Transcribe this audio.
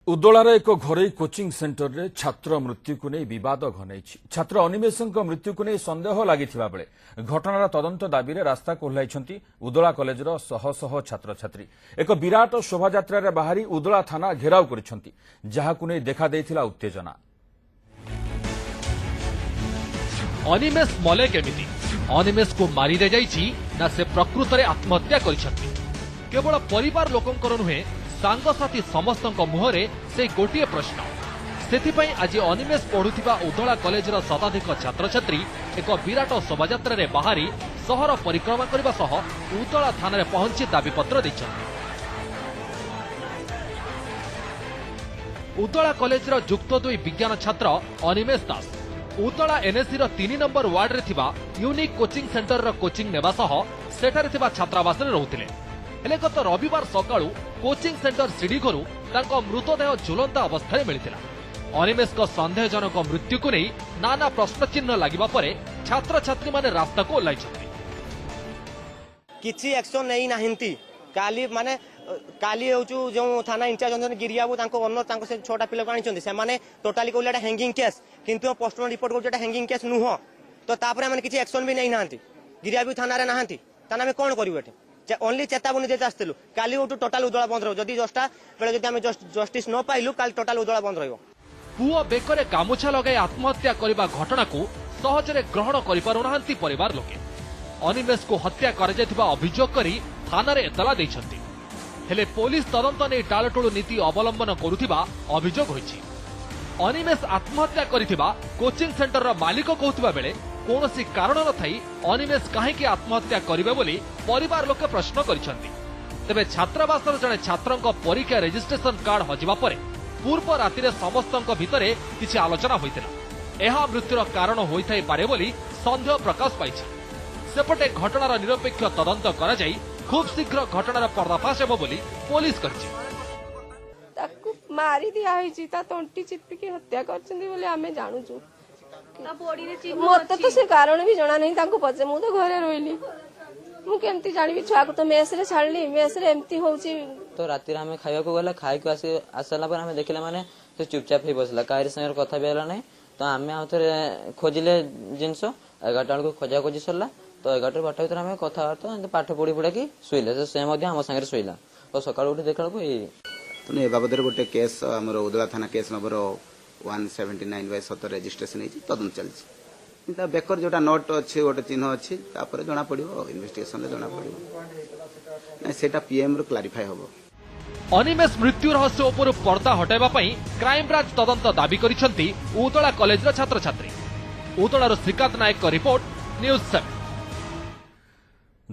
उदोलार एक घरोई coaching centre रे छात्र मृत्यु को नहीं विवाद घनई छात्र अनिमेषों मृत्यु को नहीं संदेह लगी बेले घटनार तदंत दाबी रास्ता को ओह्लाई उदोला कॉलेजर शह शह छात्र छात्री एक विराट शोभायात्रा बाहरी उदोला थाना घेराव कर देखा देइथिला उत्तेजना। अनिमेष मले केमिति अनिमेष को मारी दे जाइछि ना से प्रकृत रे आत्महत्या करिसथि केवल परिवार लोकंकर नुहे सांगसाथी समस्तक मुहरे से गोटे प्रश्न सेथिपई आज अनिमेष पढ़ुथिबा उदोला कॉलेजर शताधिक छात्र छात्री एक विराट शोभायात्रा रे बाहरी सहर परिक्रमा करबा सह उदोला थाना रे पहुंची दाबीपत्र दैछथि। उदोला कॉलेजर युक्त 2 विज्ञान छात्र अनिमेष दास उदोला एनएससी रो 3 नंबर वार्ड रे थिबा यूनिक कोचिंग सेंटर रो कोचिंग नेबा सह सेठारे थिबा छात्रावास रे रहुथिले। हेले गत रविवार सकाळू कोचिंग सेंटर सीढ़ी घरू तांको मृतदेह झुलंता अवस्था मिलिथिला। अनिमेष को संदेहजनक मृत्यु को नहीं नाना प्रश्न चिन्ह लागिबा परे छात्र छात्री माने रास्ता को ओह्लाइछथि। किछि एक्शन नै नाहिंती काली माने काली होचु जो थाना इंचार्ज अंदर गिरियाबू तांको ओनर तांको से छोटा पिला आनिछन्ती से माने टोटली कोलाटा हैंगिंग केस किंतु पोस्टमार्टम रिपोर्ट को जेटा हैंगिंग केस नुह तो तापरे माने किछि एक्शन भी नै नाहंती गिरियाबू थाना रे नाहंती ताना में कोन करिवो एठी ओनली चेतावनी देते आसलु काली उठू टोटाल उदोला बंद रहो जदि 10टा बेले जदि आमे जस्टिस न पाइलु काल टोटाल उदोला बंद रहिबो। पुओ बेकरे गामुछा लगाई आत्महत्या करबा घटना को सहजरे ग्रहण करि पारु नाहंती परिवार लोके अनिमेष को हत्या कर जायथिबा अभियोग करी थाना रे एतला दैछन्ती। हेले पुलिस तदंत नै टाळटोळु नीति अवलंबन करुथिबा अभियोग होइछि। अनिमेष आत्महत्या करिथिबा कोचिंग सेंटर रो मालिक कहउथिबा बेले कौनसी कारण न थाई अनिमेष काहेकि आत्महत्या करिबे बोली परिवार लोके प्रश्न करिसंती। तेबे छात्रावासर जने छात्रंक परीक्षा रेजिस्ट्रेशन कार्ड हजिबा परे पूर्व रातिरे समस्तंक भितरे किछि आलोचना होइतिला। एहा मृत्युर कारण होइथाई पारे बोली संदेह प्रकाश पाइछि। सेपटे घटनार निरपेक्ष तदंत करा जाई खूब शीघ्र घटनार पर्दाफाश हेबो बोली पुलिस कहछि। ताकू मारी दिया होइछि ता तंटी चिपकी हत्या करछन्ती बोली आमे जानुछु। मत तो से कारण भी जना नहीं तांको पचे मु तो घरे रोइली मु केमती जानिबी छुआ को तो मेस रे छाड़ली मेस रे एमती होउची तो राति रे हमें खाइबा को गला खाइ को आसला पर हमें देखला माने तो चुपचाप ही बसला कायर संगे कथा बेला नहीं तो हमें आउथरे खोजिले जिंसो 11टा को खोजा खोजी सरला तो 11टा बाटा भीतर हमें कथा वार्ता पाठ पढी पढा की सोइले तो से मध्ये हम संगे सोइला तो सकाळ उठी देखला को तो ए बाबदरे गोटे केस हमर उदला थाना केस नंबर 179/17 रेजिस्ट्रेशन है तदन चलछि बेकर जोटा नोट अच्छे गोटे चिन्ह अच्छी जना पड़ो इन्वेस्टिगेशन जना पड़ो सेटा पीएम रो क्लारिफाई होबो। अनिमेष मृत्यु रहस्य उपर पर्दा हटाइबा पई क्राइम ब्रांच तदंत दाबी करिसंती उदोला कॉलेजर छात्र छात्री। उदोलार श्रीकांत नायक रिपोर्ट न्यूज 7।